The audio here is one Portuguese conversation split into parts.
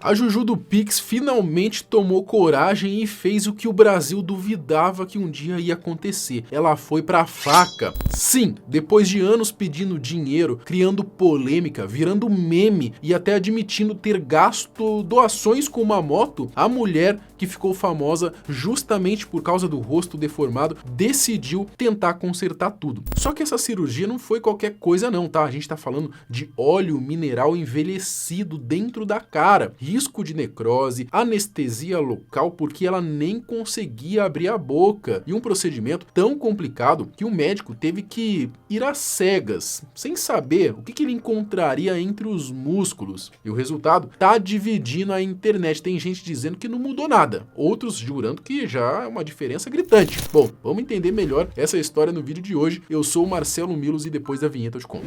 A Juju do Pix finalmente tomou coragem e fez o que o Brasil duvidava que um dia ia acontecer. Ela foi pra faca. Sim, depois de anos pedindo dinheiro, criando polêmica, virando meme e até admitindo ter gasto doações com uma moto, a mulher que ficou famosa justamente por causa do rosto deformado decidiu tentar consertar tudo. Só que essa cirurgia não foi qualquer coisa não, tá? A gente tá falando de óleo mineral envelhecido dentro da cara, risco de necrose, anestesia local porque ela nem conseguia abrir a boca e um procedimento tão complicado que o médico teve que ir às cegas, sem saber o que ele encontraria entre os músculos. E o resultado tá dividindo a internet. Tem gente dizendo que não mudou nada, outros jurando que já é uma diferença gritante. Bom, vamos entender melhor essa história no vídeo de hoje. Eu sou o Marcelo Milos e depois da vinheta eu te conto.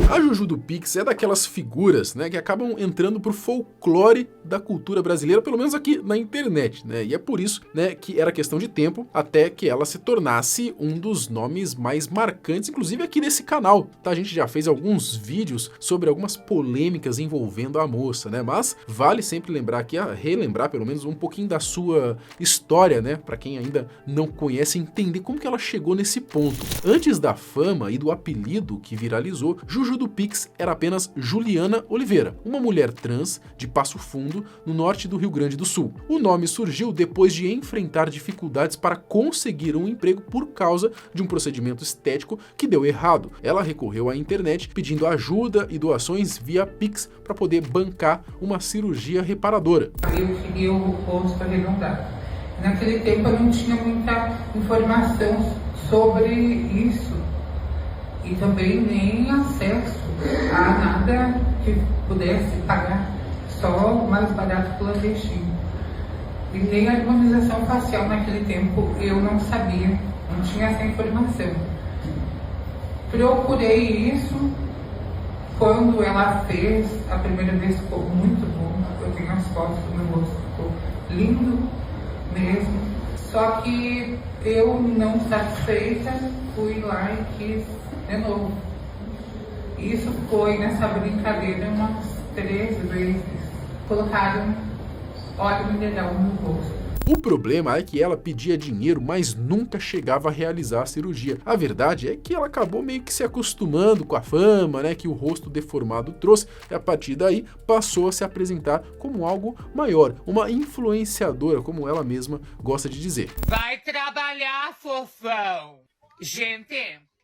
A Juju do Pix é daquelas figuras, né, que acabam entrando pro folclore da cultura brasileira, pelo menos aqui na internet, né? E é por isso, né, que era questão de tempo até que ela se tornasse um dos nomes mais marcantes, inclusive aqui nesse canal, tá? A gente já fez alguns vídeos sobre algumas polêmicas envolvendo a moça, né? Mas vale sempre lembrar aqui, relembrar pelo menos um pouquinho da sua história, né? Para quem ainda não conhece, entender como que ela chegou nesse ponto. Antes da fama e do apelido que viralizou, Juju do Pix era apenas Juliana Oliveira, uma mulher trans de Passo Fundo, no norte do Rio Grande do Sul. O nome surgiu depois de enfrentar dificuldades para conseguir um emprego por causa de um procedimento estético que deu errado. Ela recorreu à internet pedindo ajuda e doações via Pix para poder bancar uma cirurgia reparadora. Eu queria o rosto arredondado. Naquele tempo eu não tinha muita informação sobre isso. E também nem acesso a nada que pudesse pagar, só o mais barato clandestino. E nem a harmonização facial naquele tempo eu não sabia, não tinha essa informação. Procurei isso, quando ela fez, a primeira vez ficou muito bom, eu tenho as fotos do meu rosto, ficou lindo mesmo. Só que eu não satisfeita, fui lá e quis de novo. Isso foi nessa brincadeira umas 3 vezes. Colocaram óleo mineral no rosto. O problema é que ela pedia dinheiro, mas nunca chegava a realizar a cirurgia. A verdade é que ela acabou meio que se acostumando com a fama, né, que o rosto deformado trouxe, e a partir daí passou a se apresentar como algo maior, uma influenciadora, como ela mesma gosta de dizer. Vai trabalhar, fofão! Gente,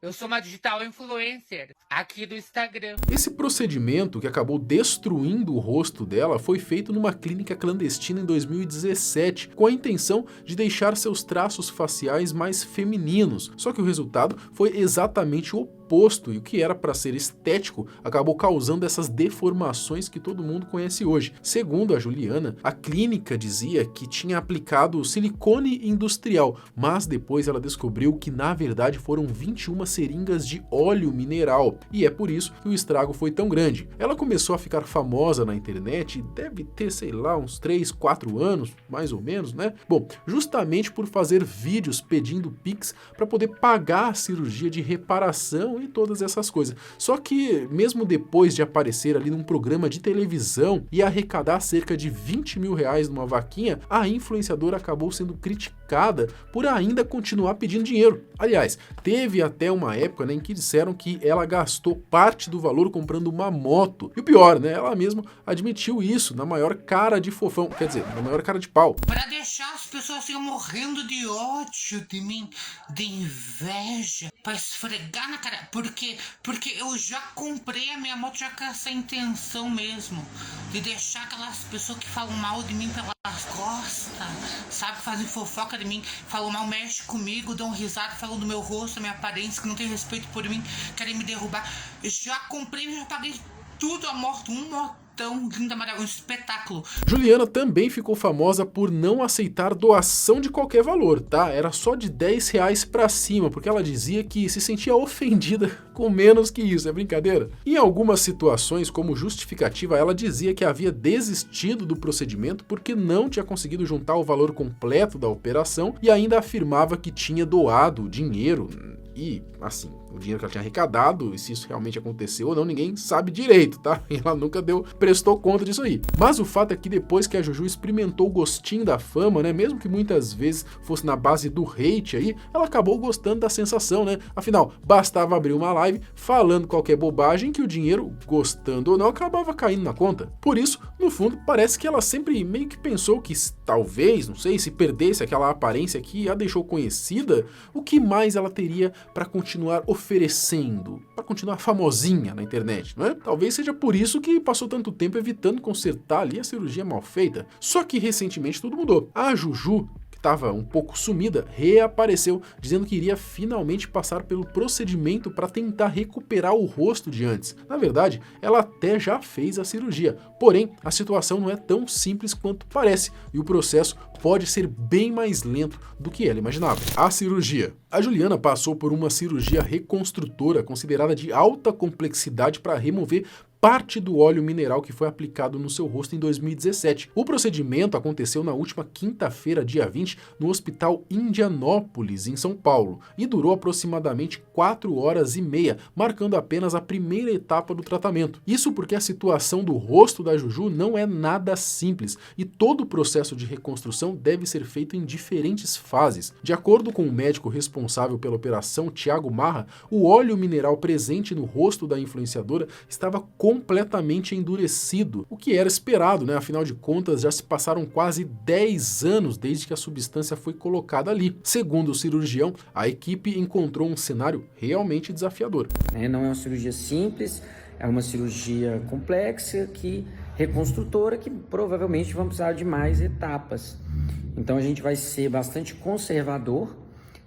eu sou uma digital influencer aqui do Instagram. Esse procedimento que acabou destruindo o rosto dela foi feito numa clínica clandestina em 2017, com a intenção de deixar seus traços faciais mais femininos. Só que o resultado foi exatamente o oposto, e o que era para ser estético acabou causando essas deformações que todo mundo conhece hoje. Segundo a Juliana, a clínica dizia que tinha aplicado silicone industrial, mas depois ela descobriu que na verdade foram 21 seringas de óleo mineral, e é por isso que o estrago foi tão grande. Ela começou a ficar famosa na internet, deve ter, sei lá, uns 3, 4 anos, mais ou menos, né? Bom, justamente por fazer vídeos pedindo Pix para poder pagar a cirurgia de reparação e todas essas coisas. Só que mesmo depois de aparecer ali num programa de televisão e arrecadar cerca de 20 mil reais numa vaquinha, a influenciadora acabou sendo criticada por ainda continuar pedindo dinheiro. Aliás, teve até uma época, né, em que disseram que ela gastou parte do valor comprando uma moto. E o pior, né, ela mesma admitiu isso na maior cara de fofão, quer dizer, na maior cara de pau. Pra deixar as pessoas assim morrendo de ódio de mim, de inveja, pra esfregar na cara. Porque eu já comprei a minha moto já com essa intenção mesmo, de deixar aquelas pessoas que falam mal de mim pelas costas, sabe, que fazem fofoca de mim, falam mal, mexe comigo, dão risada, falam do meu rosto, da minha aparência, que não tem respeito por mim, querem me derrubar. Eu já comprei, já paguei tudo a moto, um motão, linda, maravilhosa, um espetáculo. Juliana também ficou famosa por não aceitar doação de qualquer valor, tá? Era só de 10 reais pra cima, porque ela dizia que se sentia ofendida com menos que isso, é brincadeira? Em algumas situações, como justificativa, ela dizia que havia desistido do procedimento porque não tinha conseguido juntar o valor completo da operação e ainda afirmava que tinha doado dinheiro e, assim, O dinheiro que ela tinha arrecadado, e se isso realmente aconteceu ou não, ninguém sabe direito, tá? Ela nunca prestou conta disso aí. Mas o fato é que depois que a Juju experimentou o gostinho da fama, né? Mesmo que muitas vezes fosse na base do hate aí, ela acabou gostando da sensação, né? Afinal, bastava abrir uma live falando qualquer bobagem que o dinheiro, gostando ou não, acabava caindo na conta. Por isso, no fundo, parece que ela sempre meio que pensou que talvez, não sei, se perdesse aquela aparência que a deixou conhecida, o que mais ela teria para continuar oferecendo, para continuar famosinha na internet, não é? Talvez seja por isso que passou tanto tempo evitando consertar ali a cirurgia mal feita. Só que recentemente tudo mudou. A Juju, que estava um pouco sumida, reapareceu, dizendo que iria finalmente passar pelo procedimento para tentar recuperar o rosto de antes. Na verdade, ela até já fez a cirurgia, porém a situação não é tão simples quanto parece e o processo pode ser bem mais lento do que ela imaginava. A cirurgia. A Juliana passou por uma cirurgia reconstrutora considerada de alta complexidade para remover parte do óleo mineral que foi aplicado no seu rosto em 2017. O procedimento aconteceu na última quinta-feira, dia 20, no Hospital Indianópolis, em São Paulo, e durou aproximadamente 4 horas e meia, marcando apenas a primeira etapa do tratamento. Isso porque a situação do rosto da Juju não é nada simples, e todo o processo de reconstrução deve ser feito em diferentes fases. De acordo com o médico responsável pela operação, Thiago Marra, o óleo mineral presente no rosto da influenciadora estava completamente endurecido, o que era esperado, né? Afinal de contas, já se passaram quase 10 anos desde que a substância foi colocada ali. Segundo o cirurgião, a equipe encontrou um cenário realmente desafiador. Não é uma cirurgia simples, é uma cirurgia complexa, reconstrutora, que provavelmente vamos precisar de mais etapas. Então a gente vai ser bastante conservador,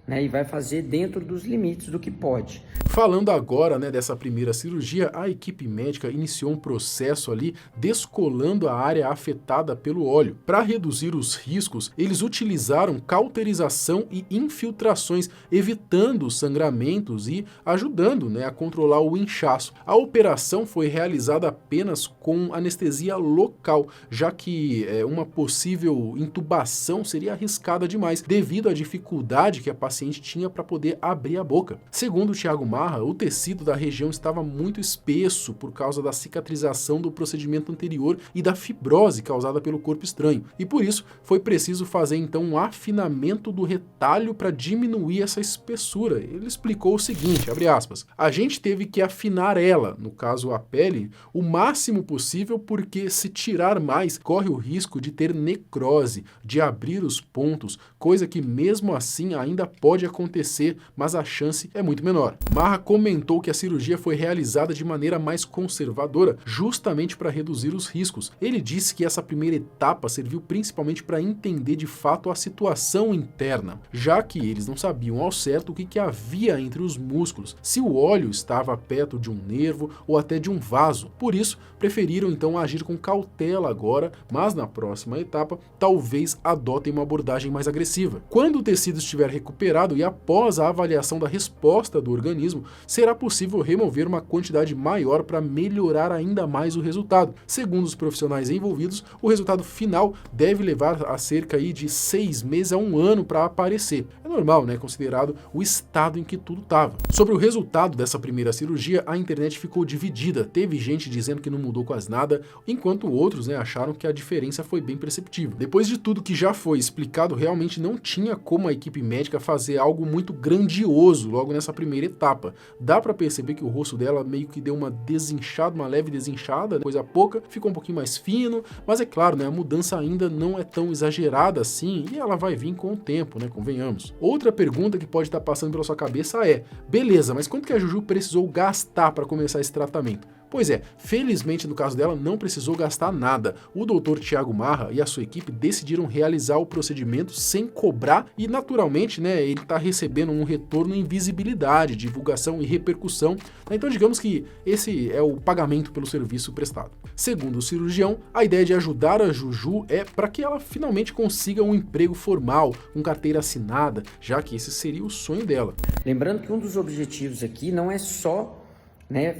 e vai fazer dentro dos limites do que pode. Falando agora, dessa primeira cirurgia, a equipe médica iniciou um processo ali descolando a área afetada pelo óleo. Para reduzir os riscos, eles utilizaram cauterização e infiltrações, evitando sangramentos e ajudando a controlar o inchaço. A operação foi realizada apenas com anestesia local, já que uma possível intubação seria arriscada demais, devido à dificuldade que a paciente tinha para poder abrir a boca. Segundo o Thiago Marra, o tecido da região estava muito espesso por causa da cicatrização do procedimento anterior e da fibrose causada pelo corpo estranho. E por isso foi preciso fazer então um afinamento do retalho para diminuir essa espessura. Ele explicou o seguinte, abre aspas, a gente teve que afinar ela, no caso a pele, o máximo possível, porque se tirar mais, corre o risco de ter necrose, de abrir os pontos, coisa que mesmo assim ainda pode acontecer, mas a chance é muito menor. Marra comentou que a cirurgia foi realizada de maneira mais conservadora, justamente para reduzir os riscos. Ele disse que essa primeira etapa serviu principalmente para entender de fato a situação interna, já que eles não sabiam ao certo o que havia entre os músculos, se o óleo estava perto de um nervo ou até de um vaso. Por isso, preferiram então agir com cautela agora, mas na próxima etapa, talvez adotem uma abordagem mais agressiva. Quando o tecido estiver recuperado e após a avaliação da resposta do organismo, será possível remover uma quantidade maior para melhorar ainda mais o resultado. Segundo os profissionais envolvidos, o resultado final deve levar a cerca de 6 meses a 1 ano para aparecer. É normal, considerado o estado em que tudo estava. Sobre o resultado dessa primeira cirurgia, a internet ficou dividida. Teve gente dizendo que não mudou quase nada, enquanto outros acharam que a diferença foi bem perceptível. Depois de tudo que já foi explicado, realmente não tinha como a equipe médica fazer algo muito grandioso logo nessa primeira etapa. Dá para perceber que o rosto dela meio que deu uma desinchada, uma leve desinchada, coisa pouca, ficou um pouquinho mais fino, mas é claro, a mudança ainda não é tão exagerada assim e ela vai vir com o tempo, convenhamos. Outra pergunta que pode estar passando pela sua cabeça é, beleza, mas quanto que a Juju precisou gastar para começar esse tratamento? Pois é, felizmente no caso dela não precisou gastar nada. O Dr. Thiago Marra e a sua equipe decidiram realizar o procedimento sem cobrar e naturalmente, ele está recebendo um retorno em visibilidade, divulgação e repercussão. Então digamos que esse é o pagamento pelo serviço prestado. Segundo o cirurgião, a ideia de ajudar a Juju é para que ela finalmente consiga um emprego formal, com carteira assinada, já que esse seria o sonho dela. Lembrando que um dos objetivos aqui não é só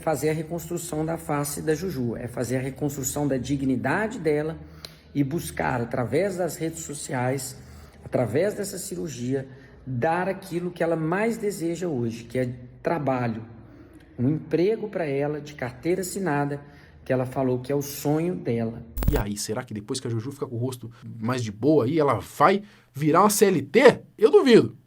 fazer a reconstrução da face da Juju, é fazer a reconstrução da dignidade dela e buscar, através das redes sociais, através dessa cirurgia, dar aquilo que ela mais deseja hoje, que é trabalho, um emprego para ela de carteira assinada, que ela falou que é o sonho dela. E aí, será que depois que a Juju ficar com o rosto mais de boa aí, ela vai virar uma CLT? Eu duvido.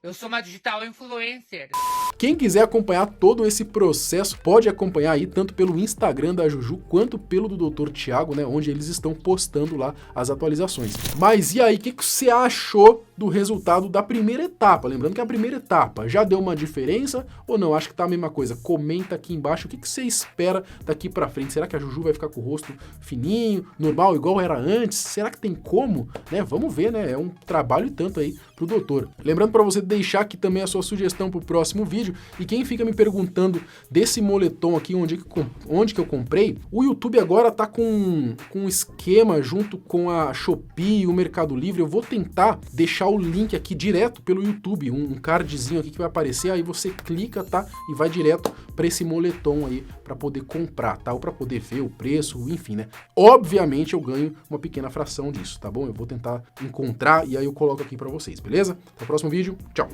Eu sou uma digital influencer. Quem quiser acompanhar todo esse processo, pode acompanhar aí tanto pelo Instagram da Juju, quanto pelo do Dr. Thiago, né, onde eles estão postando lá as atualizações. Mas e aí, o que você achou do resultado da primeira etapa? Lembrando que a primeira etapa já deu uma diferença ou não? Acho que tá a mesma coisa. Comenta aqui embaixo o que você espera daqui pra frente. Será que a Juju vai ficar com o rosto fininho, normal, igual era antes? Será que tem como? Né? Vamos ver, né? É um trabalho e tanto aí pro doutor. Lembrando para você deixar aqui também a sua sugestão pro próximo vídeo. E quem fica me perguntando desse moletom aqui, onde que eu comprei, o YouTube agora tá com um esquema junto com a Shopee e o Mercado Livre. Eu vou tentar deixar o link aqui direto pelo YouTube, um cardzinho aqui que vai aparecer, aí você clica, tá? E vai direto para esse moletom aí para poder comprar, tá? Ou para poder ver o preço, enfim, né? Obviamente eu ganho uma pequena fração disso, tá bom? Eu vou tentar encontrar e aí eu coloco aqui para vocês, beleza? Até o próximo vídeo, tchau!